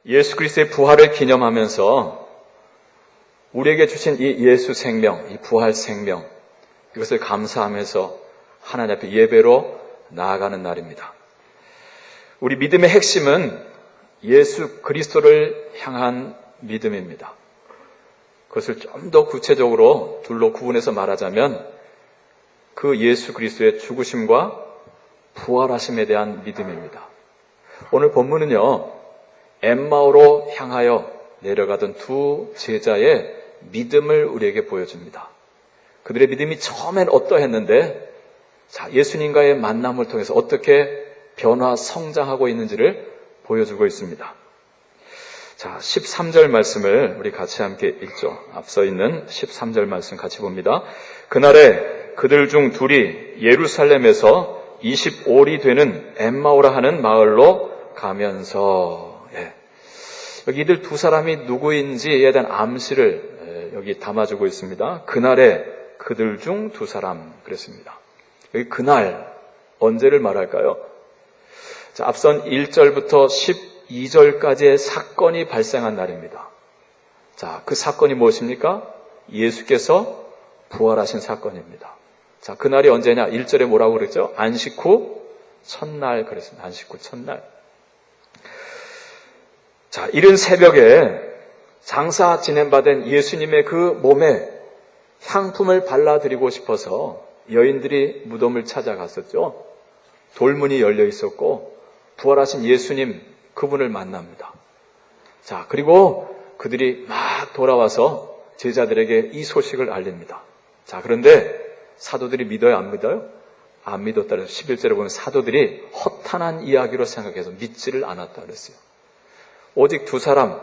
예수 그리스도의 부활을 기념하면서 우리에게 주신 이 예수 생명, 이 부활 생명, 이것을 감사하면서 하나님 앞에 예배로 나아가는 날입니다. 우리 믿음의 핵심은 예수 그리스도를 향한 믿음입니다. 그것을 좀 더 구체적으로 둘로 구분해서 말하자면 그 예수 그리스도의 죽으심과 부활하심에 대한 믿음입니다. 오늘 본문은요, 엠마오로 향하여 내려가던 두 제자의 믿음을 우리에게 보여줍니다. 그들의 믿음이 처음엔 어떠했는데 예수님과의 만남을 통해서 어떻게 변화, 성장하고 있는지를 보여주고 있습니다. 자, 13절 말씀을 우리 같이 함께 읽죠. 앞서 있는 13절 말씀 같이 봅니다. 그날에 그들 중 둘이 예루살렘에서 25리 되는 엠마오라 하는 마을로 가면서, 여기 이들 두 사람이 누구인지에 대한 암시를 여기 담아주고 있습니다. 그날에 그들 중 두 사람 그랬습니다. 여기 그날, 언제를 말할까요? 자, 앞선 1절부터 12절까지의 사건이 발생한 날입니다. 자, 그 사건이 무엇입니까? 예수께서 부활하신 사건입니다. 자, 그날이 언제냐? 1절에 뭐라고 그랬죠? 안식 후 첫날 그랬습니다. 안식 후 첫날. 자, 이른 새벽에 장사 진행받은 예수님의 그 몸에 향품을 발라드리고 싶어서 여인들이 무덤을 찾아갔었죠. 돌문이 열려 있었고 부활하신 예수님 그분을 만납니다. 자, 그리고 그들이 막 돌아와서 제자들에게 이 소식을 알립니다. 자, 그런데 사도들이 믿어요? 안 믿어요? 안 믿었다 그래서 11절에 보면 사도들이 허탄한 이야기로 생각해서 믿지를 않았다 그랬어요. 오직 두 사람,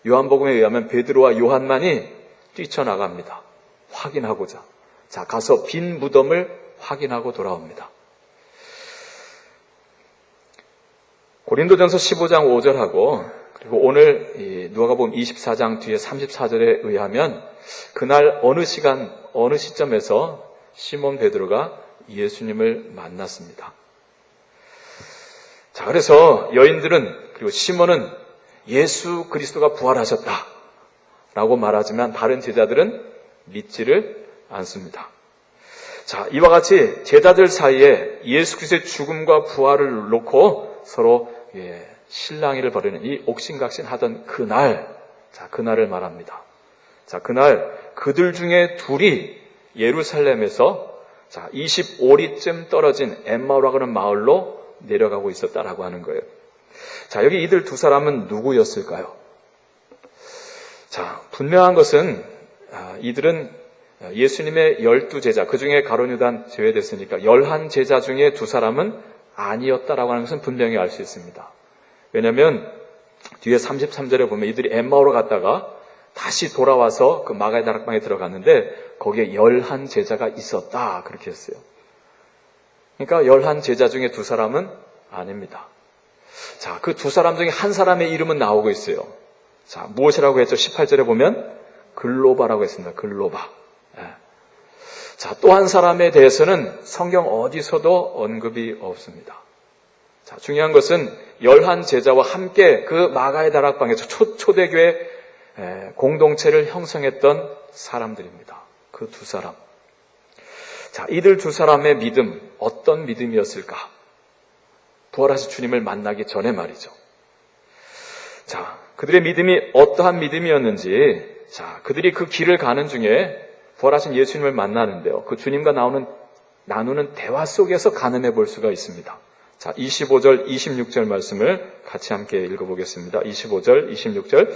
요한복음에 의하면 베드로와 요한만이 뛰쳐나갑니다. 확인하고자. 자, 가서 빈 무덤을 확인하고 돌아옵니다. 고린도전서 15장 5절하고 그리고 오늘 누가복음 24장 뒤에 34절에 의하면 그날 어느 시간, 어느 시점에서 시몬 베드로가 예수님을 만났습니다. 자, 그래서 여인들은 그리고 시몬은 예수 그리스도가 부활하셨다 라고 말하지만 다른 제자들은 믿지를 않습니다. 자, 이와 같이 제자들 사이에 예수 그리스도의 죽음과 부활을 놓고 서로 실랑이를 벌이는 이 옥신각신하던 그날, 자, 그날을 말합니다. 자, 그날 그들 중에 둘이 예루살렘에서 25리쯤 떨어진 엠마오라고 하는 마을로 내려가고 있었다라고 하는 거예요. 자, 여기 이들 두 사람은 누구였을까요? 자, 분명한 것은 이들은 예수님의 12제자, 그 중에 가룟 유다는 제외됐으니까 11제자 중에 두 사람은 아니었다라고 하는 것은 분명히 알 수 있습니다. 왜냐하면 뒤에 33절에 보면 이들이 엠마오로 갔다가 다시 돌아와서 그 마가의 다락방에 들어갔는데 거기에 11제자가 있었다 그렇게 했어요. 그러니까 11제자 중에 두 사람은 아닙니다. 자, 그 두 사람 중에 한 사람의 이름은 나오고 있어요. 자, 무엇이라고 했죠? 18절에 보면 글로바라고 했습니다. 글로바. 자, 또 한 사람에 대해서는 성경 어디서도 언급이 없습니다. 자, 중요한 것은 11제자와 함께 그 마가의 다락방에서 초대교회 공동체를 형성했던 사람들입니다. 그 두 사람. 자, 이들 두 사람의 믿음, 어떤 믿음이었을까? 부활하신 주님을 만나기 전에 말이죠. 자, 그들의 믿음이 어떠한 믿음이었는지, 자, 그들이 그 길을 가는 중에 부활하신 예수님을 만나는데요. 그 주님과 나누는 대화 속에서 가늠해 볼 수가 있습니다. 자, 25절, 26절 말씀을 같이 함께 읽어보겠습니다. 25절, 26절.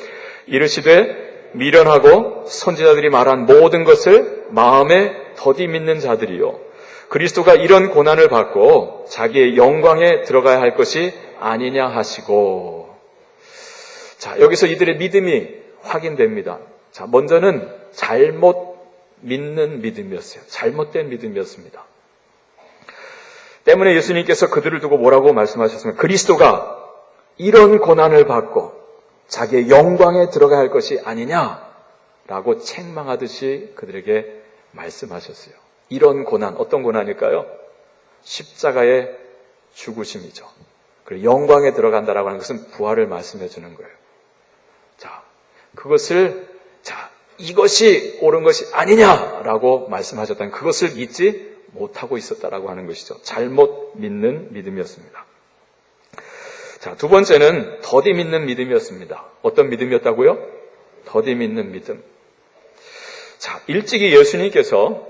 이르시되 미련하고 선지자들이 말한 모든 것을 마음에 더디 믿는 자들이요. 그리스도가 이런 고난을 받고 자기의 영광에 들어가야 할 것이 아니냐 하시고. 자, 여기서 이들의 믿음이 확인됩니다. 자, 먼저는 잘못 믿는 믿음이었어요. 잘못된 믿음이었습니다. 때문에 예수님께서 그들을 두고 뭐라고 말씀하셨습니까? 그리스도가 이런 고난을 받고 자기의 영광에 들어가야 할 것이 아니냐라고 책망하듯이 그들에게 말씀하셨어요. 이런 고난, 어떤 고난일까요? 십자가의 죽으심이죠. 그리고 영광에 들어간다라고 하는 것은 부활을 말씀해 주는 거예요. 자, 그것을 이것이 옳은 것이 아니냐라고 말씀하셨다는 그것을 믿지 못하고 있었다라고 하는 것이죠. 잘못 믿는 믿음이었습니다. 자, 두 번째는 더디 믿는 믿음이었습니다. 어떤 믿음이었다고요? 더디 믿는 믿음. 자, 일찍이 예수님께서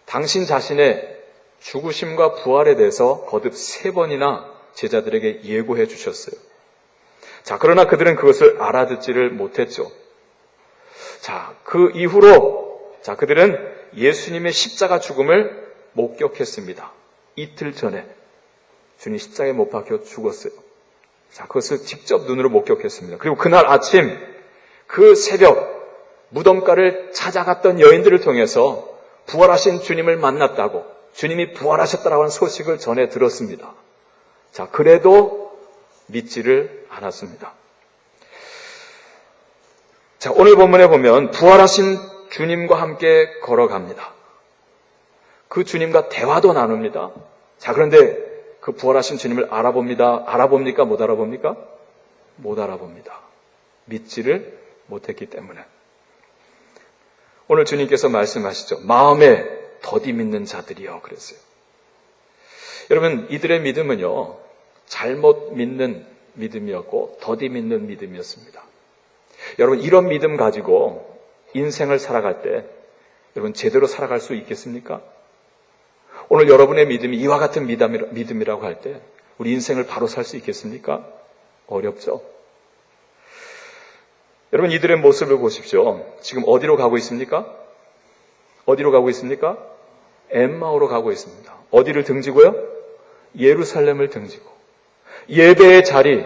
당신 자신의 죽으심과 부활에 대해서 거듭 3번이나 제자들에게 예고해 주셨어요. 자, 그러나 그들은 그것을 알아듣지를 못했죠. 자, 그 이후로 그들은 예수님의 십자가 죽음을 목격했습니다. 이틀 전에 주님 십자가에 못 박혀 죽었어요. 자, 그것을 직접 눈으로 목격했습니다. 그리고 그날 아침 그 새벽 무덤가를 찾아갔던 여인들을 통해서 부활하신 주님을 만났다고, 주님이 부활하셨다라고 하는 소식을 전해 들었습니다. 자, 그래도 믿지를 않았습니다. 자, 오늘 본문에 보면 부활하신 주님과 함께 걸어갑니다. 그 주님과 대화도 나눕니다. 자, 그런데 그 부활하신 주님을 알아봅니까? 못 알아봅니까? 못 알아봅니다. 믿지를 못했기 때문에. 오늘 주님께서 말씀하시죠. 마음에 더디 믿는 자들이요. 그랬어요. 여러분, 이들의 믿음은요, 잘못 믿는 믿음이었고 더디 믿는 믿음이었습니다. 여러분, 이런 믿음 가지고 인생을 살아갈 때 여러분 제대로 살아갈 수 있겠습니까? 오늘 여러분의 믿음이 이와 같은 믿음이라고 할 때 우리 인생을 바로 살 수 있겠습니까? 어렵죠. 여러분, 이들의 모습을 보십시오. 지금 어디로 가고 있습니까? 어디로 가고 있습니까? 엠마오로 가고 있습니다. 어디를 등지고요? 예루살렘을 등지고 예배의 자리,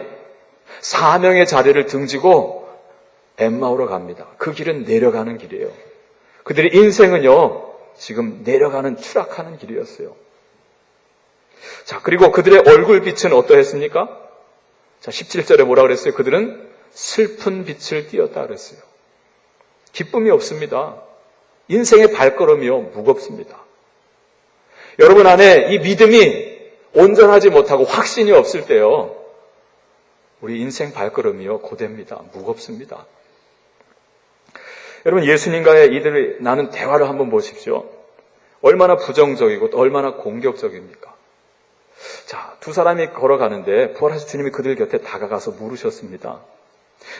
사명의 자리를 등지고 엠마오로 갑니다. 그 길은 내려가는 길이에요. 그들의 인생은요, 지금 내려가는 추락하는 길이었어요. 자, 그리고 그들의 얼굴빛은 어떠했습니까? 자, 17절에 뭐라 그랬어요? 그들은 슬픈 빛을 띠었다 그랬어요. 기쁨이 없습니다. 인생의 발걸음이요, 무겁습니다. 여러분 안에 이 믿음이 온전하지 못하고 확신이 없을 때요, 우리 인생 발걸음이요, 고됩니다. 무겁습니다. 여러분, 예수님과의 이들이 나눈 대화를 한번 보십시오. 얼마나 부정적이고 또 얼마나 공격적입니까? 자, 두 사람이 걸어가는데 부활하신 주님이 그들 곁에 다가가서 물으셨습니다.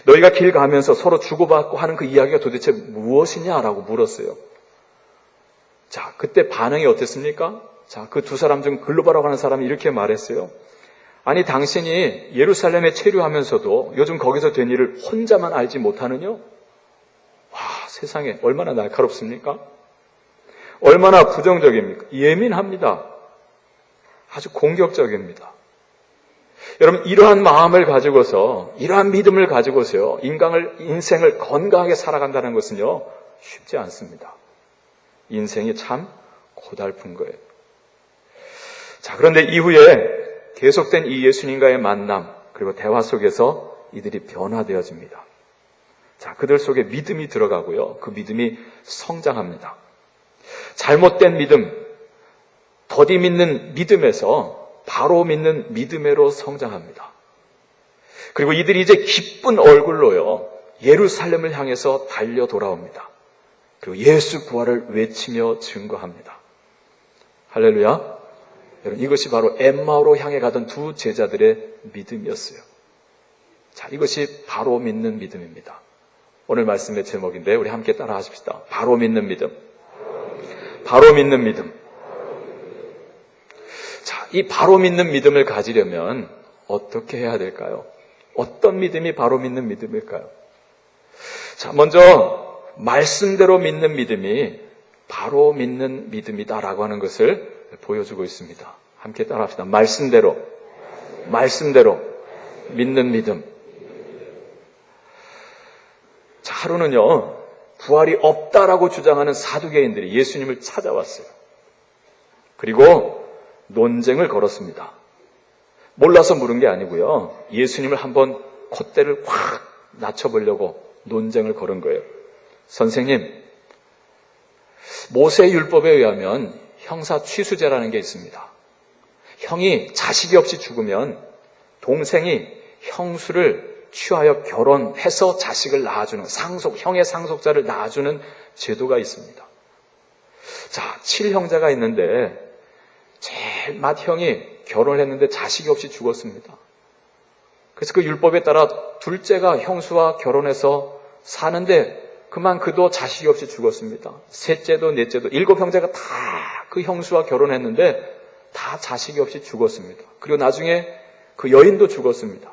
너희가 길 가면서 서로 주고받고 하는 그 이야기가 도대체 무엇이냐라고 물었어요. 자, 그때 반응이 어땠습니까? 자, 그 두 사람 중 글로바라고 하는 사람이 이렇게 말했어요. 아니, 당신이 예루살렘에 체류하면서도 요즘 거기서 된 일을 혼자만 알지 못하느냐? 와, 세상에 얼마나 날카롭습니까? 얼마나 부정적입니까? 예민합니다. 아주 공격적입니다. 여러분, 이러한 마음을 가지고서, 이러한 믿음을 가지고서요, 인생을 건강하게 살아간다는 것은요, 쉽지 않습니다. 인생이 참 고달픈 거예요. 자, 그런데 이후에 계속된 이 예수님과의 만남, 그리고 대화 속에서 이들이 변화되어집니다. 자, 그들 속에 믿음이 들어가고요, 그 믿음이 성장합니다. 잘못된 믿음, 더디 믿는 믿음에서 바로 믿는 믿음으로 성장합니다. 그리고 이들이 이제 기쁜 얼굴로요, 예루살렘을 향해서 달려 돌아옵니다. 그리고 예수 부활을 외치며 증거합니다. 할렐루야. 여러분, 이것이 바로 엠마오로 향해 가던 두 제자들의 믿음이었어요. 자, 이것이 바로 믿는 믿음입니다. 오늘 말씀의 제목인데 우리 함께 따라 하십시다. 바로 믿는 믿음. 바로 믿는 믿음. 자, 이 바로 믿는 믿음을 가지려면 어떻게 해야 될까요? 어떤 믿음이 바로 믿는 믿음일까요? 자, 먼저 말씀대로 믿는 믿음이 바로 믿는 믿음이다라고 하는 것을 보여주고 있습니다. 함께 따라합시다. 말씀대로 믿는 믿음. 자, 하루는요, 부활이 없다라고 주장하는 사두개인들이 예수님을 찾아왔어요. 그리고 논쟁을 걸었습니다. 몰라서 물은 게 아니고요, 예수님을 한번 콧대를 확 낮춰보려고 논쟁을 걸은 거예요. 선생님, 모세 율법에 의하면 형사 취수제라는 게 있습니다. 형이 자식이 없이 죽으면 동생이 형수를 취하여 결혼해서 자식을 낳아주는 형의 상속자를 낳아주는 제도가 있습니다. 자, 7형제가 있는데 제일 맏형이 결혼을 했는데 자식이 없이 죽었습니다. 그래서 그 율법에 따라 둘째가 형수와 결혼해서 사는데 그만 그도 자식이 없이 죽었습니다. 셋째도 넷째도 7형제가 다 그 형수와 결혼했는데 다 자식이 없이 죽었습니다. 그리고 나중에 그 여인도 죽었습니다.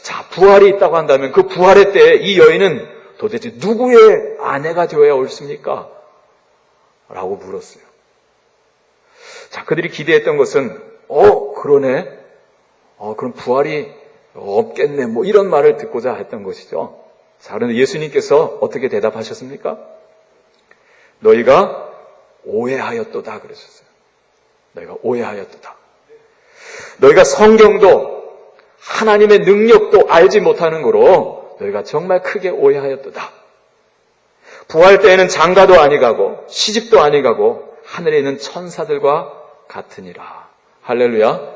자, 부활이 있다고 한다면 그 부활의 때에 이 여인은 도대체 누구의 아내가 되어야 옳습니까? 라고 물었어요. 자, 그들이 기대했던 것은 그러네. 그럼 부활이 없겠네. 뭐 이런 말을 듣고자 했던 것이죠. 자, 그런데 예수님께서 어떻게 대답하셨습니까? 너희가 오해하였도다 그러셨어요. 너희가 오해하였도다. 너희가 성경도 하나님의 능력도 알지 못하는 거로 너희가 정말 크게 오해하였도다. 부활 때에는 장가도 아니가고 시집도 아니가고 하늘에 있는 천사들과 같으니라. 할렐루야.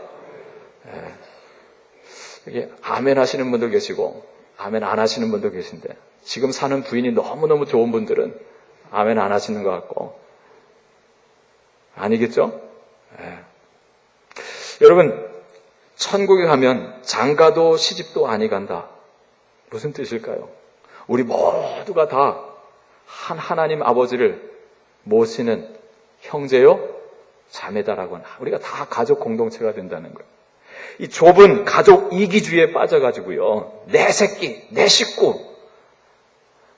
여기 아멘 하시는 분도 계시고 아멘 안 하시는 분도 계신데 지금 사는 부인이 너무너무 좋은 분들은 아멘 안 하시는 것 같고 아니겠죠? 여러분, 천국에 가면 장가도 시집도 아니 간다. 무슨 뜻일까요? 우리 모두가 다 한 하나님 아버지를 모시는 형제요 자매다라고 하는 우리가 다 가족 공동체가 된다는 거예요. 이 좁은 가족 이기주의에 빠져가지고요. 내 새끼, 내 식구.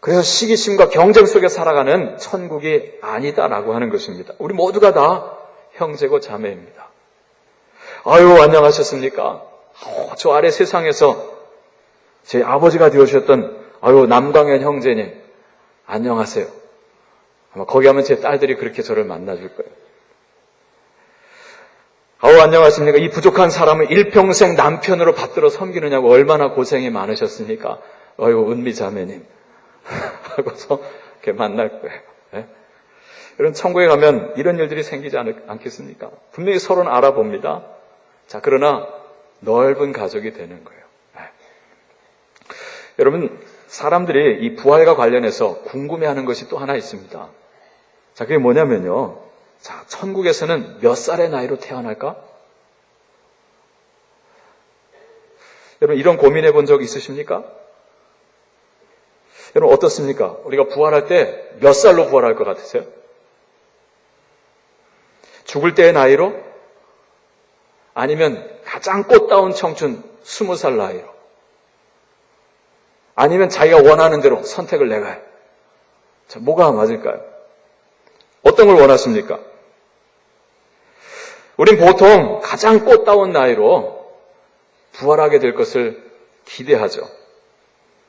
그래서 시기심과 경쟁 속에 살아가는 천국이 아니다라고 하는 것입니다. 우리 모두가 다 형제고 자매입니다. 아유, 안녕하셨습니까? 저 아래 세상에서 제 아버지가 되어주셨던 남광현 형제님, 안녕하세요. 아마 거기 가면 제 딸들이 그렇게 저를 만나줄 거예요. 안녕하십니까? 이 부족한 사람을 일평생 남편으로 받들어 섬기느냐고 얼마나 고생이 많으셨습니까? 은미 자매님. 하고서 이렇게 만날 거예요. 네? 이런 천국에 가면 이런 일들이 생기지 않겠습니까? 분명히 서로는 알아봅니다. 자, 그러나 넓은 가족이 되는 거예요. 네. 여러분, 사람들이 이 부활과 관련해서 궁금해하는 것이 또 하나 있습니다. 자, 그게 뭐냐면요. 자, 천국에서는 몇 살의 나이로 태어날까? 여러분, 이런 고민해 본 적 있으십니까? 여러분, 어떻습니까? 우리가 부활할 때 몇 살로 부활할 것 같으세요? 죽을 때의 나이로? 아니면 가장 꽃다운 청춘 20살 나이로? 아니면 자기가 원하는 대로 선택을 내가요? 자, 뭐가 맞을까요? 어떤 걸 원하십니까? 우린 보통 가장 꽃다운 나이로 부활하게 될 것을 기대하죠.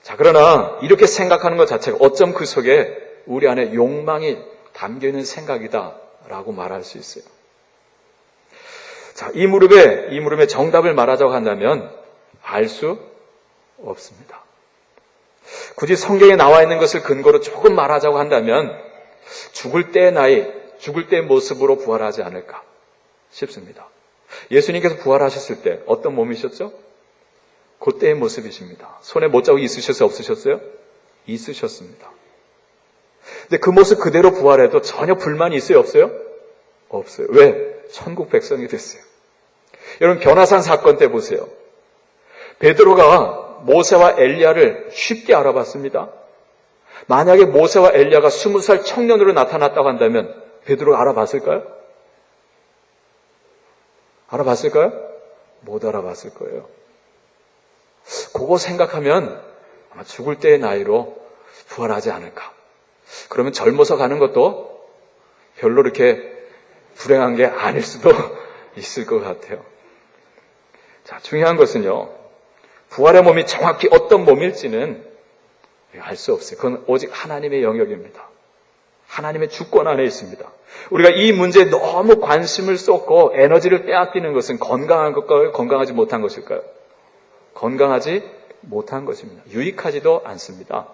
자, 그러나 이렇게 생각하는 것 자체가 어쩜 그 속에 우리 안에 욕망이 담겨있는 생각이다라고 말할 수 있어요. 자, 이 물음의 정답을 말하자고 한다면 알 수 없습니다. 굳이 성경에 나와 있는 것을 근거로 조금 말하자고 한다면 죽을 때의 나이, 죽을 때의 모습으로 부활하지 않을까 싶습니다. 예수님께서 부활하셨을 때 어떤 몸이셨죠? 그때의 모습이십니다. 손에 못자국이 있으셨어요? 없으셨어요? 있으셨습니다. 근데 그 모습 그대로 부활해도 전혀 불만이 있어요? 없어요? 없어요. 왜? 천국 백성이 됐어요. 여러분, 변화산 사건 때 보세요. 베드로가 모세와 엘리야를 쉽게 알아봤습니다. 만약에 모세와 엘리야가 20살 청년으로 나타났다고 한다면 베드로가 알아봤을까요? 알아봤을까요? 못 알아봤을 거예요. 그거 생각하면 아마 죽을 때의 나이로 부활하지 않을까. 그러면 젊어서 가는 것도 별로 이렇게 불행한 게 아닐 수도 있을 것 같아요. 자, 중요한 것은요. 부활의 몸이 정확히 어떤 몸일지는 알 수 없어요. 그건 오직 하나님의 영역입니다. 하나님의 주권 안에 있습니다. 우리가 이 문제에 너무 관심을 쏟고 에너지를 빼앗기는 것은 건강한 것일까요? 건강하지 못한 것일까요? 건강하지 못한 것입니다. 유익하지도 않습니다.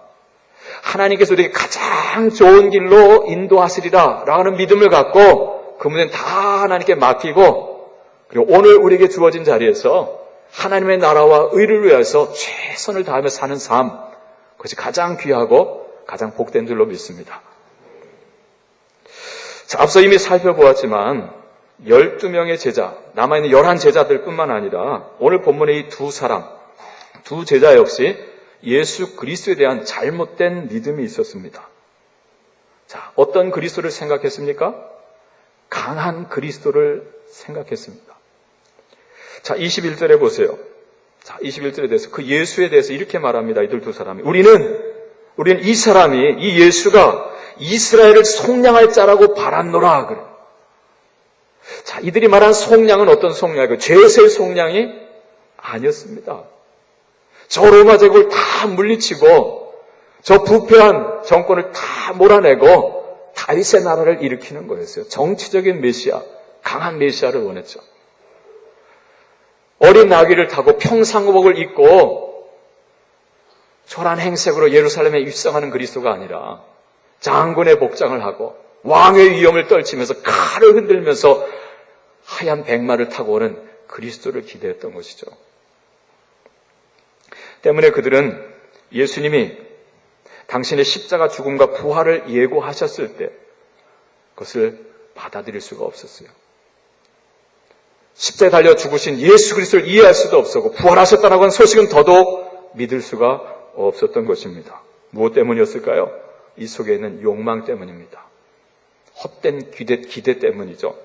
하나님께서 우리에게 가장 좋은 길로 인도하시리라 라는 믿음을 갖고 그 문제는 다 하나님께 맡기고 그리고 오늘 우리에게 주어진 자리에서 하나님의 나라와 의를 위해서 최선을 다하며 사는 삶, 그것이 가장 귀하고 가장 복된 줄로 믿습니다. 자, 앞서 이미 살펴보았지만 12명의 제자, 남아있는 11제자들 뿐만 아니라 오늘 본문의 이 두 사람, 두 제자 역시 예수 그리스도에 대한 잘못된 믿음이 있었습니다. 자, 어떤 그리스도를 생각했습니까? 강한 그리스도를 생각했습니다. 자, 21절에 보세요. 자, 21절에 대해서 그 예수에 대해서 이렇게 말합니다. 이들 두 사람이. 우리는 이 사람이, 이 예수가 이스라엘을 속량할 자라고 바랐노라. 그래. 자, 이들이 말한 속량은 어떤 속량이고 죄의 속량이 아니었습니다. 저 로마 제국을 다 물리치고 저 부패한 정권을 다 몰아내고 다윗의 나라를 일으키는 거였어요. 정치적인 메시아, 강한 메시아를 원했죠. 어린 나귀를 타고 평상복을 입고 초란 행색으로 예루살렘에 입성하는 그리스도가 아니라 장군의 복장을 하고 왕의 위엄을 떨치면서 칼을 흔들면서 하얀 백마를 타고 오는 그리스도를 기대했던 것이죠. 때문에 그들은 예수님이 당신의 십자가 죽음과 부활을 예고하셨을 때 그것을 받아들일 수가 없었어요. 십자가에 달려 죽으신 예수 그리스도를 이해할 수도 없었고 부활하셨다는 소식은 더더욱 믿을 수가 없었던 것입니다. 무엇 때문이었을까요? 이 속에 있는 욕망 때문입니다. 헛된 기대 때문이죠.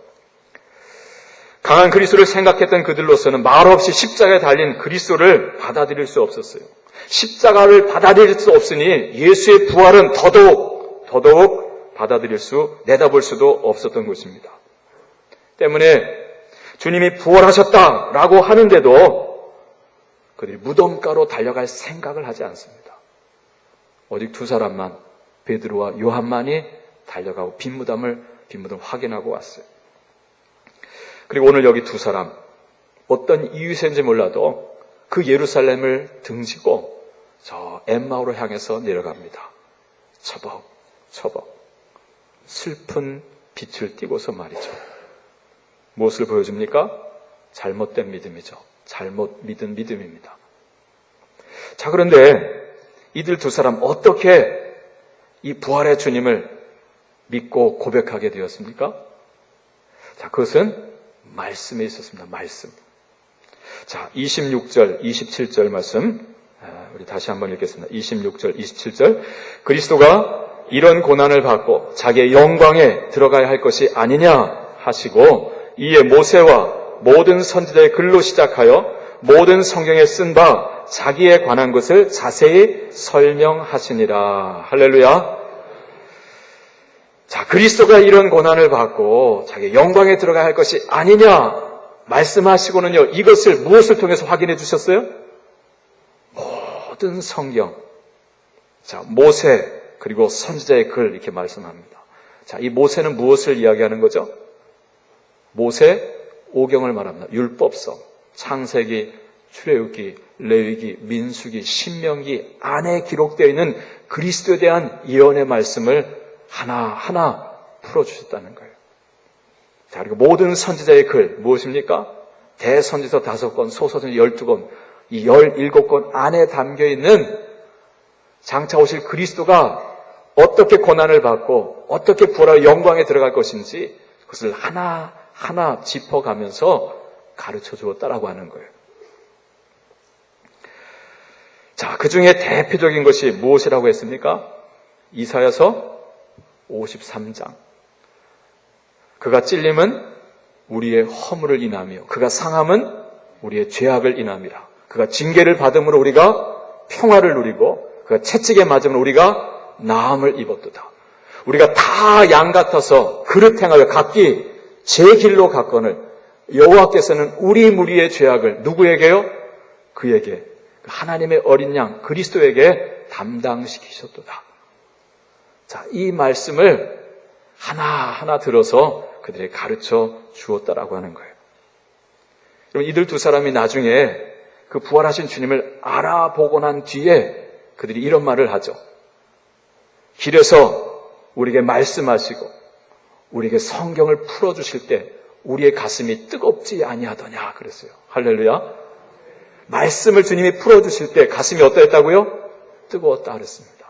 강한 그리스도를 생각했던 그들로서는 말없이 십자가에 달린 그리스도를 받아들일 수 없었어요. 십자가를 받아들일 수 없으니 예수의 부활은 더더욱 내다볼 수도 없었던 것입니다. 때문에 주님이 부활하셨다라고 하는데도 그들이 무덤가로 달려갈 생각을 하지 않습니다. 오직 두 사람만, 베드로와 요한만이 달려가고 빈 무덤을 확인하고 왔어요. 그리고 오늘 여기 두 사람, 어떤 이유인지 몰라도 그 예루살렘을 등지고 저 엠마오로 향해서 내려갑니다. 처벅 슬픈 빛을 띠고서 말이죠. 무엇을 보여줍니까? 잘못된 믿음이죠. 잘못 믿은 믿음입니다. 자, 그런데 이들 두 사람 어떻게 이 부활의 주님을 믿고 고백하게 되었습니까? 자, 그것은 말씀에 있었습니다. 말씀. 자, 26절, 27절 말씀 우리 다시 한번 읽겠습니다. 26절, 27절 그리스도가 이런 고난을 받고 자기의 영광에 들어가야 할 것이 아니냐 하시고 이에 모세와 모든 선지자의 글로 시작하여 모든 성경에 쓴 바 자기에 관한 것을 자세히 설명하시니라. 할렐루야. 자, 그리스도가 이런 고난을 받고 자기의 영광에 들어가야 할 것이 아니냐 말씀하시고는요, 이것을 무엇을 통해서 확인해 주셨어요? 모든 성경. 자, 모세 그리고 선지자의 글 이렇게 말씀합니다. 자, 이 모세는 무엇을 이야기하는 거죠? 모세 5경을 말합니다. 율법서, 창세기, 출애굽기, 레위기, 민수기, 신명기 안에 기록되어 있는 그리스도에 대한 예언의 말씀을 하나하나 풀어주셨다는 거예요. 자, 그리고 모든 선지자의 글 무엇입니까? 대선지서 5권, 소서전서 12권, 이 17권 안에 담겨있는 장차 오실 그리스도가 어떻게 고난을 받고 어떻게 부활의 영광에 들어갈 것인지 그것을 하나하나 짚어가면서 가르쳐 주었다라고 하는 거예요. 자, 그 중에 대표적인 것이 무엇이라고 했습니까? 이사야서 53장. 그가 찔림은 우리의 허물을 인하며 그가 상함은 우리의 죄악을 인함이라. 그가 징계를 받음으로 우리가 평화를 누리고 그가 채찍에 맞음으로 우리가 나음을 입었도다. 우리가 다 양 같아서 그릇 행하여 각기 제 길로 갔거늘 여호와께서는 우리 무리의 죄악을 누구에게요? 그에게, 하나님의 어린 양 그리스도에게 담당시키셨도다. 자, 이 말씀을 하나하나 들어서 그들에게 가르쳐 주었다라고 하는 거예요. 여러분, 이들 두 사람이 나중에 그 부활하신 주님을 알아보고 난 뒤에 그들이 이런 말을 하죠. 길에서 우리에게 말씀하시고 우리에게 성경을 풀어주실 때 우리의 가슴이 뜨겁지 아니하더냐 그랬어요. 할렐루야. 말씀을 주님이 풀어주실 때 가슴이 어떠했다고요? 뜨거웠다 그랬습니다.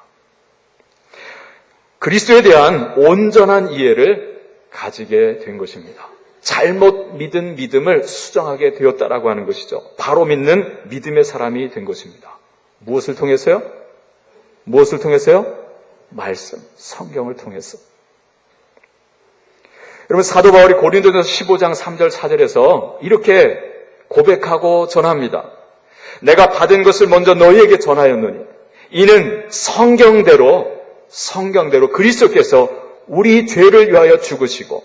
그리스도에 대한 온전한 이해를 가지게 된 것입니다. 잘못 믿은 믿음을 수정하게 되었다라고 하는 것이죠. 바로 믿는 믿음의 사람이 된 것입니다. 무엇을 통해서요? 무엇을 통해서요? 말씀, 성경을 통해서. 여러분, 사도 바울이 고린도전서 15장 3절 4절에서 이렇게 고백하고 전합니다. 내가 받은 것을 먼저 너희에게 전하였노니 이는 성경대로 그리스도께서 우리 죄를 위하여 죽으시고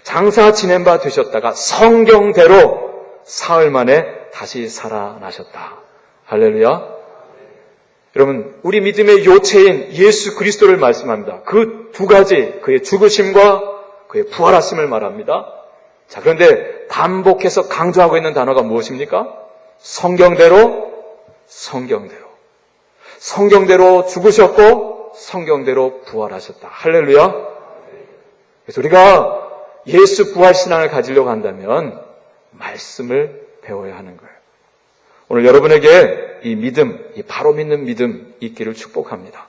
장사 지낸 바 되셨다가 성경대로 사흘 만에 다시 살아나셨다. 할렐루야. 여러분, 우리 믿음의 요체인 예수 그리스도를 말씀합니다. 그 두 가지, 그의 죽으심과 그의 부활하심을 말합니다. 자, 그런데 반복해서 강조하고 있는 단어가 무엇입니까? 성경대로 죽으셨고 성경대로 부활하셨다. 할렐루야. 그래서 우리가 예수 부활 신앙을 가지려고 한다면 말씀을 배워야 하는 거예요. 오늘 여러분에게 이 믿음, 이 바로 믿는 믿음 있기를 축복합니다.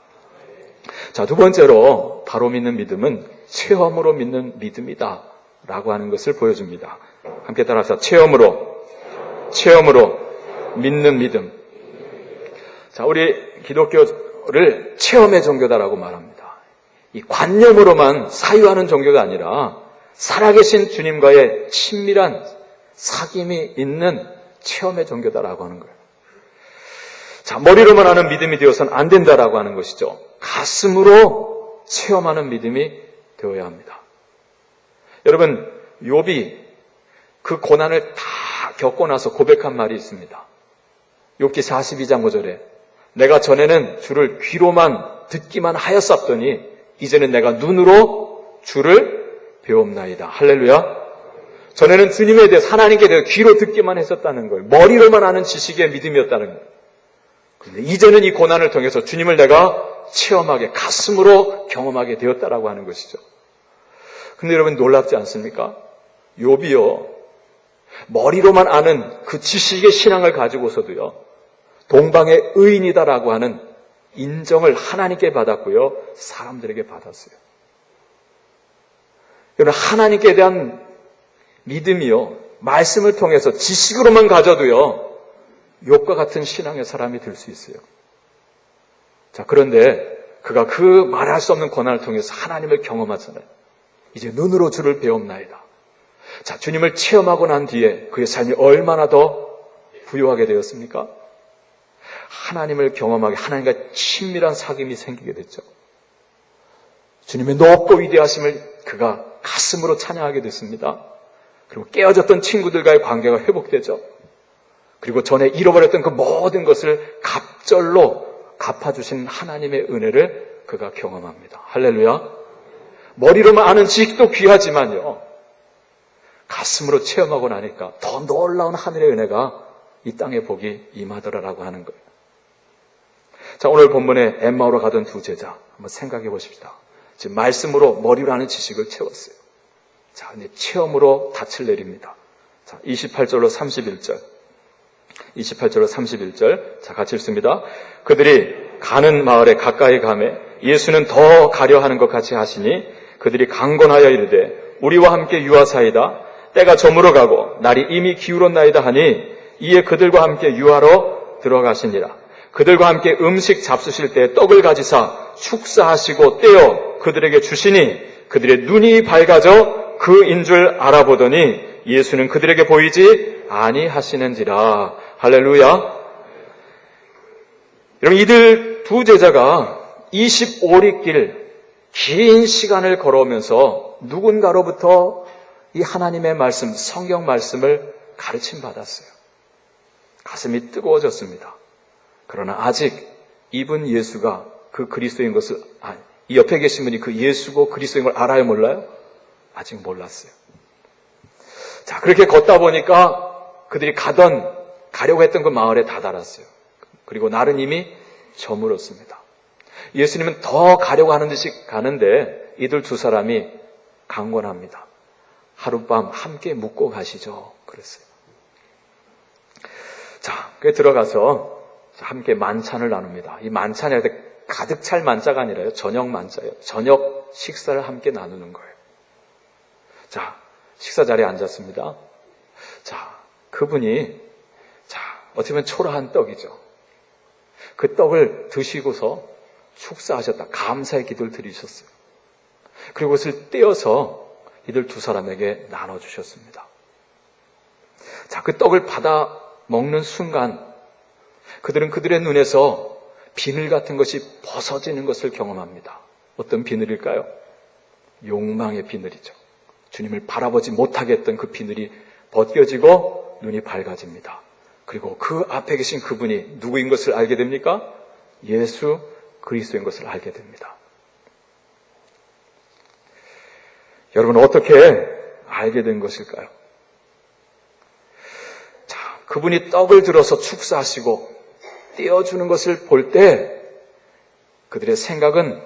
자, 두 번째로 바로 믿는 믿음은 체험으로 믿는 믿음이다 라고 하는 것을 보여줍니다. 함께 따라서 체험으로 믿는 믿음. 자, 우리 기독교를 체험의 종교다라고 말합니다. 이 관념으로만 사유하는 종교가 아니라 살아계신 주님과의 친밀한 사귐이 있는 체험의 종교다라고 하는 거예요. 자, 머리로만 하는 믿음이 되어서는 안 된다라고 하는 것이죠. 가슴으로 체험하는 믿음이 되어야 합니다. 여러분, 욥이 그 고난을 다 겪고 나서 고백한 말이 있습니다. 욥기 42장 5절에 내가 전에는 주를 귀로만 듣기만 하였었더니 이제는 내가 눈으로 주를 배웁나이다. 할렐루야. 전에는 주님에 대해서 하나님께 대해서 귀로 듣기만 했었다는 거예요. 머리로만 아는 지식의 믿음이었다는 거예요. 그런데 이제는 이 고난을 통해서 주님을 내가 체험하게 가슴으로 경험하게 되었다라고 하는 것이죠. 근데 여러분 놀랍지 않습니까? 욥이요, 머리로만 아는 그 지식의 신앙을 가지고서도요, 동방의 의인이다라고 하는 인정을 하나님께 받았고요, 사람들에게 받았어요. 여러분, 하나님께 대한 믿음이요, 말씀을 통해서 지식으로만 가져도요, 욥과 같은 신앙의 사람이 될 수 있어요. 자, 그런데 그가 그 말할 수 없는 고난을 통해서 하나님을 경험하잖아요. 이제 눈으로 주를 배웁나이다. 자, 주님을 체험하고 난 뒤에 그의 삶이 얼마나 더 부유하게 되었습니까? 하나님을 경험하게 하나님과 친밀한 사귐이 생기게 됐죠. 주님의 높고 위대하심을 그가 가슴으로 찬양하게 됐습니다. 그리고 깨어졌던 친구들과의 관계가 회복되죠. 그리고 전에 잃어버렸던 그 모든 것을 갑절로 갚아주신 하나님의 은혜를 그가 경험합니다. 할렐루야. 머리로만 아는 지식도 귀하지만요, 가슴으로 체험하고 나니까 더 놀라운 하늘의 은혜가 이 땅에 복이 임하더라라고 하는 거예요. 자, 오늘 본문에 엠마오로 가던 두 제자 한번 생각해 보십시다. 지금 말씀으로 머리로 아는 지식을 채웠어요. 자, 근데 체험으로 닻을 내립니다. 자, 28절로 31절. 28절로 31절. 자, 같이 읽습니다. 그들이 가는 마을에 가까이 가매 예수는 더 가려 하는 것 같이 하시니 그들이 강권하여 이르되 우리와 함께 유하사이다. 때가 저물어 가고 날이 이미 기울었나이다 하니 이에 그들과 함께 유하러 들어가시니라. 그들과 함께 음식 잡수실 때 떡을 가지사 축사하시고 떼어 그들에게 주시니 그들의 눈이 밝아져 그인 줄 알아보더니 예수는 그들에게 보이지 아니하시는지라. 할렐루야. 여러분, 이들 두 제자가 25리길 긴 시간을 걸어오면서 누군가로부터 이 하나님의 말씀, 성경 말씀을 가르침 받았어요. 가슴이 뜨거워졌습니다. 그러나 아직 이분 예수가 그 그리스도인 것을, 이 옆에 계신 분이 그 예수고 그리스도인 걸 알아요, 몰라요? 아직 몰랐어요. 자, 그렇게 걷다 보니까 그들이 가려고 했던 그 마을에 다다랐어요. 그리고 날은 이미 저물었습니다. 예수님은 더 가려고 하는 듯이 가는데 이들 두 사람이 강권합니다. 하룻밤 함께 묵고 가시죠. 그랬어요. 그에 들어가서 함께 만찬을 나눕니다. 이 만찬에 가득 찰 만자가 아니라요. 저녁 만자예요. 저녁 식사를 함께 나누는 거예요. 자, 식사 자리에 앉았습니다. 자, 그분이 어떻게 보면 초라한 떡이죠. 그 떡을 드시고서 축사하셨다. 감사의 기도를 드리셨어요. 그리고 그것을 떼어서 이들 두 사람에게 나눠주셨습니다. 자, 그 떡을 받아 먹는 순간 그들은 그들의 눈에서 비늘 같은 것이 벗어지는 것을 경험합니다. 어떤 비늘일까요? 욕망의 비늘이죠. 주님을 바라보지 못하게 했던 그 비늘이 벗겨지고 눈이 밝아집니다. 그리고 그 앞에 계신 그분이 누구인 것을 알게 됩니까? 예수 그리스도인 것을 알게 됩니다. 여러분 어떻게 알게 된 것일까요? 자, 그분이 떡을 들어서 축사하시고 떼어주는 것을 볼 때 그들의 생각은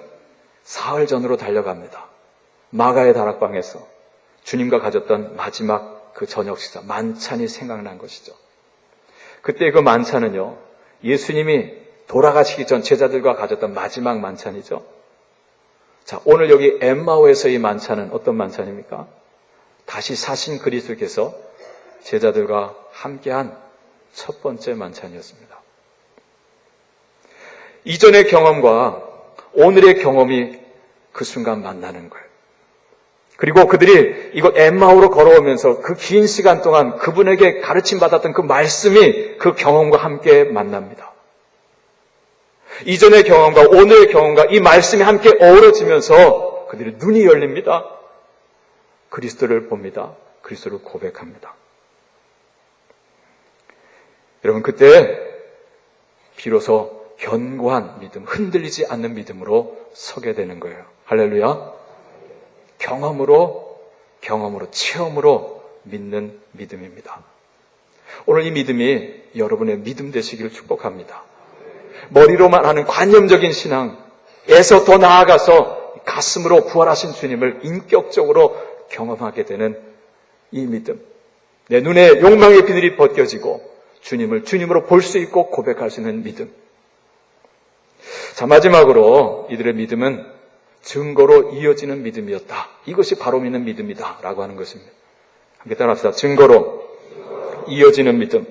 사흘 전으로 달려갑니다. 마가의 다락방에서 주님과 가졌던 마지막 그 저녁 식사 만찬이 생각난 것이죠. 그때 그 만찬은요, 예수님이 돌아가시기 전 제자들과 가졌던 마지막 만찬이죠. 자, 오늘 여기 엠마오에서 이 만찬은 어떤 만찬입니까? 다시 사신 그리스도께서 제자들과 함께한 첫 번째 만찬이었습니다. 이전의 경험과 오늘의 경험이 그 순간 만나는 거예요. 그리고 그들이 이곳 엠마오로 걸어오면서 그 긴 시간 동안 그분에게 가르침받았던 그 말씀이 그 경험과 함께 만납니다. 이전의 경험과 오늘의 경험과 이 말씀이 함께 어우러지면서 그들의 눈이 열립니다. 그리스도를 봅니다. 그리스도를 고백합니다. 여러분 그때 비로소 견고한 믿음, 흔들리지 않는 믿음으로 서게 되는 거예요. 할렐루야. 경험으로, 체험으로 믿는 믿음입니다. 오늘 이 믿음이 여러분의 믿음 되시기를 축복합니다. 머리로만 하는 관념적인 신앙에서 더 나아가서 가슴으로 부활하신 주님을 인격적으로 경험하게 되는 이 믿음. 내 눈에 욕망의 비늘이 벗겨지고 주님을 주님으로 볼 수 있고 고백할 수 있는 믿음. 자, 마지막으로 이들의 믿음은 증거로 이어지는 믿음이었다. 이것이 바로 믿는 믿음이다 라고 하는 것입니다. 함께 따라합시다. 증거로 이어지는 믿음.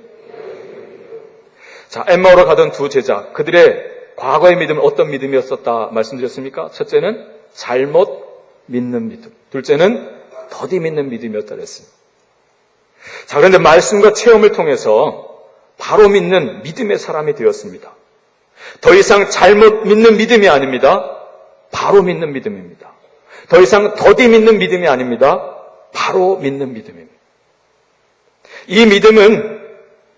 자, 엠마오로 가던 두 제자, 그들의 과거의 믿음은 어떤 믿음이었었다 말씀드렸습니까? 첫째는 잘못 믿는 믿음, 둘째는 더디 믿는 믿음이었다 그랬습니다. 자, 그런데 말씀과 체험을 통해서 바로 믿는 믿음의 사람이 되었습니다. 더 이상 잘못 믿는 믿음이 아닙니다. 바로 믿는 믿음입니다. 더 이상 더디 믿는 믿음이 아닙니다. 바로 믿는 믿음입니다. 이 믿음은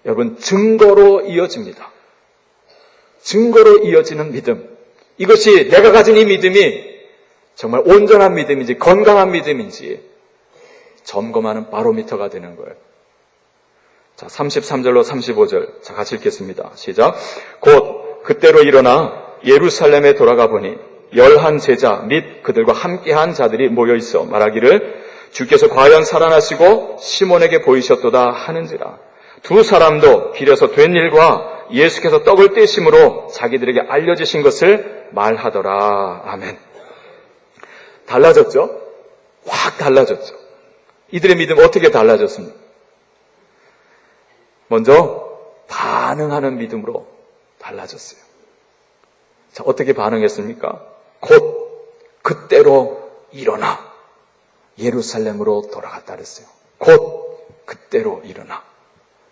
여러분 증거로 이어집니다. 증거로 이어지는 믿음. 이것이 내가 가진 이 믿음이 정말 온전한 믿음인지 건강한 믿음인지 점검하는 바로미터가 되는 거예요. 자, 33절로 35절. 자, 같이 읽겠습니다. 시작. 곧 그때로 일어나 예루살렘에 돌아가 보니 11 제자 및 그들과 함께한 자들이 모여 있어 말하기를 주께서 과연 살아나시고 시몬에게 보이셨도다 하는지라. 두 사람도 길에서 된 일과 예수께서 떡을 떼심으로 자기들에게 알려주신 것을 말하더라. 아멘. 달라졌죠? 확 달라졌죠. 이들의 믿음 어떻게 달라졌습니까? 먼저 반응하는 믿음으로 달라졌어요. 자, 어떻게 반응했습니까? 곧 그때로 일어나 예루살렘으로 돌아갔다 그랬어요. 곧 그때로 일어나.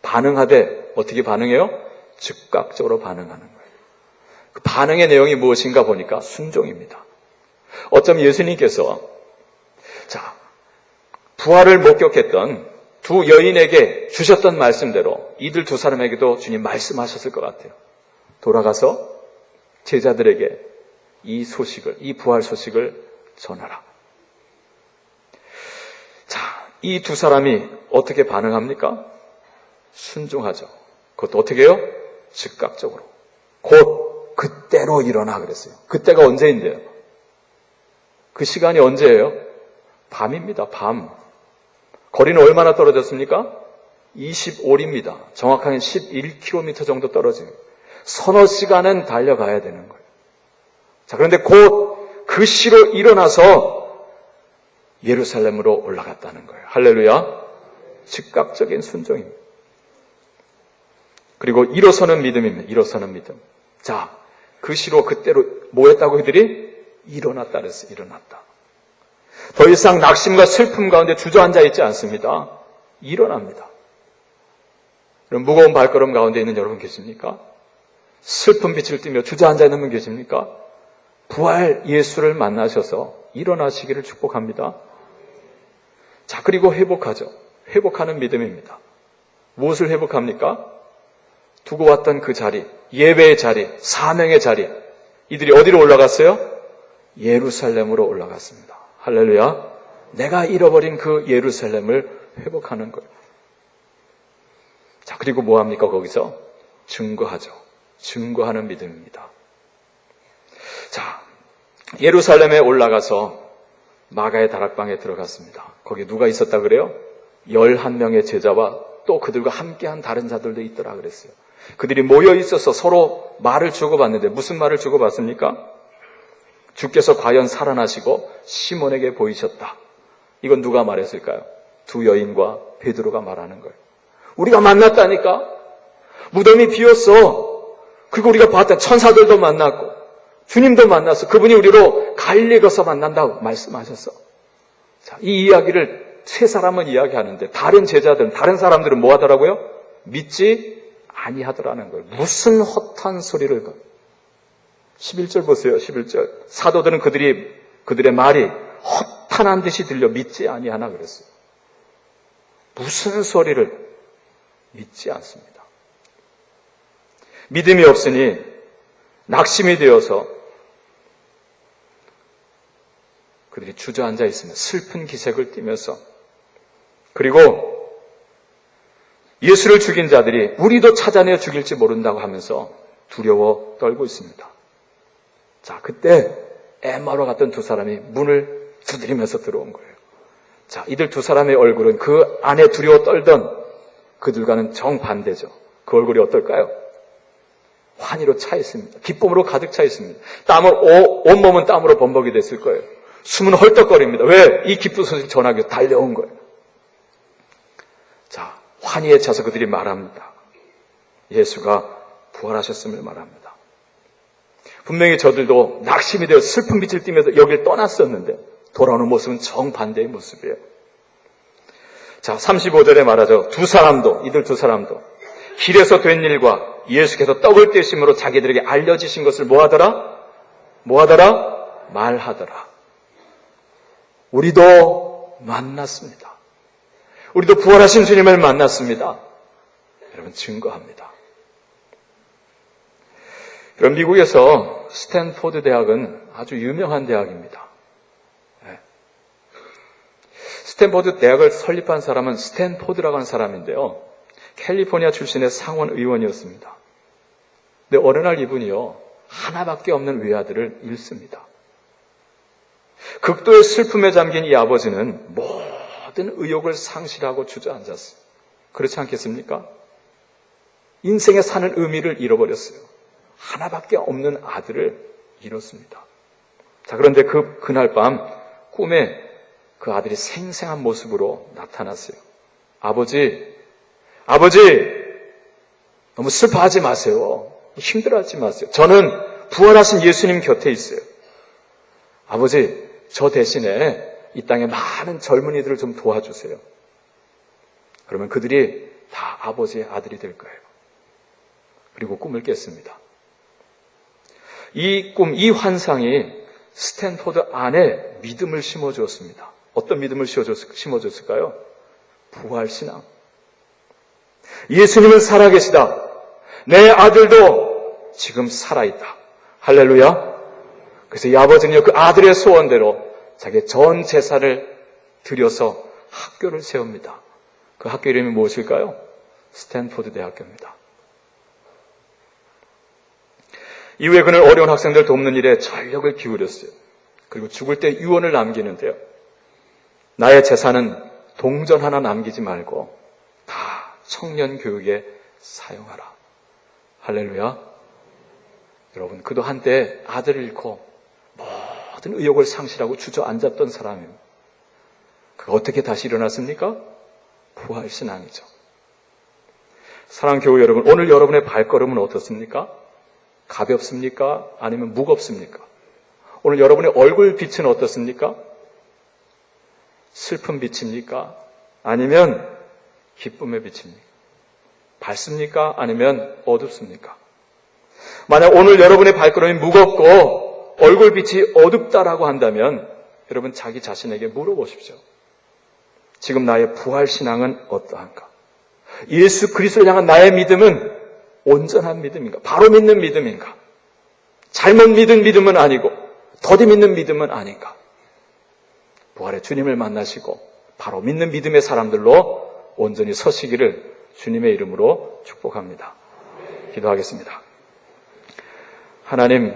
반응하되 어떻게 반응해요? 즉각적으로 반응하는 거예요. 그 반응의 내용이 무엇인가 보니까 순종입니다. 어쩌면 예수님께서 자, 부활을 목격했던 두 여인에게 주셨던 말씀대로 이들 두 사람에게도 주님 말씀하셨을 것 같아요. 돌아가서 제자들에게 이 소식을, 이 부활 소식을 전하라. 자, 이 두 사람이 어떻게 반응합니까? 순종하죠. 그것도 어떻게 해요? 즉각적으로. 곧 그때로 일어나 그랬어요. 그때가 언제인데요? 그 시간이 언제예요? 밤입니다. 밤. 거리는 얼마나 떨어졌습니까? 25리입니다. 정확하게 11km 정도 떨어집니다. 서너 시간은 달려가야 되는 거예요. 자, 그런데 곧 그 시로 일어나서 예루살렘으로 올라갔다는 거예요. 할렐루야. 즉각적인 순종입니다. 그리고 일어서는 믿음입니다. 일어서는 믿음. 자, 그 시로 그때로 뭐 했다고 그들이? 일어났다 그랬어요. 일어났다. 더 이상 낙심과 슬픔 가운데 주저앉아 있지 않습니다. 일어납니다. 그럼 무거운 발걸음 가운데 있는 여러분 계십니까? 슬픈 빛을 띠며 주저앉아 있는 분 계십니까? 부활 예수를 만나셔서 일어나시기를 축복합니다. 자, 그리고 회복하죠. 회복하는 믿음입니다. 무엇을 회복합니까? 두고 왔던 그 자리, 예배의 자리, 사명의 자리. 이들이 어디로 올라갔어요? 예루살렘으로 올라갔습니다. 할렐루야. 내가 잃어버린 그 예루살렘을 회복하는 거예요. 자, 그리고 뭐 합니까? 거기서 증거하죠. 증거하는 믿음입니다. 자, 예루살렘에 올라가서 마가의 다락방에 들어갔습니다. 거기 누가 있었다 그래요? 11명의 제자와 또 그들과 함께한 다른 자들도 있더라 그랬어요. 그들이 모여 있어서 서로 말을 주고받는데 무슨 말을 주고받습니까? 주께서 과연 살아나시고 시몬에게 보이셨다. 이건 누가 말했을까요? 두 여인과 베드로가 말하는 거예요. 우리가 만났다니까. 무덤이 비었어. 그리고 우리가 봤다. 천사들도 만났고 주님도 만났어. 그분이 우리로 갈릴리 가서 만난다고 말씀하셨어. 자, 이 이야기를 세 사람은 이야기하는데 다른 제자들은, 다른 사람들은 뭐 하더라고요? 믿지 아니하더라는 거예요. 무슨 헛한 소리를. 11절 보세요. 11절. 사도들은 그들의 말이 허탄한 듯이 들려 믿지 아니하나 그랬어요. 무슨 소리를 믿지 않습니다. 믿음이 없으니 낙심이 되어서 그들이 주저앉아 있으며 슬픈 기색을 띠면서, 그리고 예수를 죽인 자들이 우리도 찾아내 죽일지 모른다고 하면서 두려워 떨고 있습니다. 자, 그때 에마로 갔던 두 사람이 문을 두드리면서 들어온 거예요. 자, 이들 두 사람의 얼굴은 그 안에 두려워 떨던 그들과는 정반대죠. 그 얼굴이 어떨까요? 환희로 차 있습니다. 기쁨으로 가득 차 있습니다. 온몸은 땀으로 범벅이 됐을 거예요. 숨은 헐떡거립니다. 왜? 이 기쁜 소식 전하기 위해서 달려온 거예요. 자, 환희에 차서 그들이 말합니다. 예수가 부활하셨음을 말합니다. 분명히 저들도 낙심이 되어 슬픈 빛을 띠면서 여길 떠났었는데 돌아오는 모습은 정반대의 모습이에요. 자, 35절에 말하죠. 이들 두 사람도 길에서 된 일과 예수께서 떡을 떼심으로 자기들에게 알려지신 것을 뭐하더라? 말하더라. 우리도 만났습니다. 우리도 부활하신 주님을 만났습니다. 여러분, 증거합니다. 여러분, 미국에서 스탠포드 대학은 아주 유명한 대학입니다. 스탠포드 대학을 설립한 사람은 스탠포드라고 하는 사람인데요. 캘리포니아 출신의 상원 의원이었습니다. 근데 어느 날 이분이요, 하나밖에 없는 외아들을 잃습니다. 극도의 슬픔에 잠긴 이 아버지는 모든 의욕을 상실하고 주저앉았어요. 그렇지 않겠습니까? 인생에 사는 의미를 잃어버렸어요. 하나밖에 없는 아들을 잃었습니다. 자, 그런데 그날 밤 꿈에 그 아들이 생생한 모습으로 나타났어요. 아버지, 너무 슬퍼하지 마세요. 힘들어하지 마세요. 저는 부활하신 예수님 곁에 있어요. 아버지, 저 대신에 이 땅에 많은 젊은이들을 좀 도와주세요. 그러면 그들이 다 아버지의 아들이 될 거예요. 그리고 꿈을 깼습니다. 이 꿈, 이 환상이 스탠포드 안에 믿음을 심어주었습니다. 어떤 믿음을 심어줬을까요? 부활신앙. 예수님은 살아계시다. 내 아들도 지금 살아있다. 할렐루야. 그래서 이 아버지는요, 그 아들의 소원대로 자기의 전 재산을 들여서 학교를 세웁니다. 그 학교 이름이 무엇일까요? 스탠포드 대학교입니다. 이후에 그는 어려운 학생들 돕는 일에 전력을 기울였어요. 그리고 죽을 때 유언을 남기는데요. 나의 재산은 동전 하나 남기지 말고 다 청년 교육에 사용하라. 할렐루야. 여러분, 그도 한때 아들을 잃고 모든 의욕을 상실하고 주저앉았던 사람입니다. 그가 어떻게 다시 일어났습니까? 부활신앙이죠. 사랑하는 교우 여러분, 오늘 여러분의 발걸음은 어떻습니까? 가볍습니까? 아니면 무겁습니까? 오늘 여러분의 얼굴 빛은 어떻습니까? 슬픈 빛입니까? 아니면 기쁨의 빛입니까? 밝습니까? 아니면 어둡습니까? 만약 오늘 여러분의 발걸음이 무겁고 얼굴 빛이 어둡다라고 한다면 여러분 자기 자신에게 물어보십시오. 지금 나의 부활신앙은 어떠한가? 예수 그리스도를 향한 나의 믿음은 온전한 믿음인가? 바로 믿는 믿음인가? 잘못 믿은 믿음은 아니고 더디 믿는 믿음은 아닌가? 부활의 주님을 만나시고 바로 믿는 믿음의 사람들로 온전히 서시기를 주님의 이름으로 축복합니다. 기도하겠습니다. 하나님,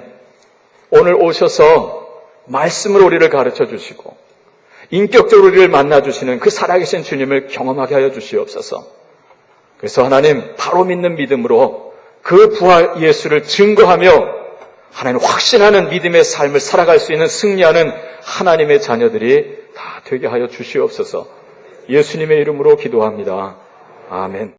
오늘 오셔서 말씀으로 우리를 가르쳐 주시고 인격적으로 우리를 만나주시는 그 살아계신 주님을 경험하게 하여 주시옵소서. 그래서 하나님, 바로 믿는 믿음으로 그 부활 예수를 증거하며 하나님 확신하는 믿음의 삶을 살아갈 수 있는 승리하는 하나님의 자녀들이 다 되게 하여 주시옵소서. 예수님의 이름으로 기도합니다. 아멘.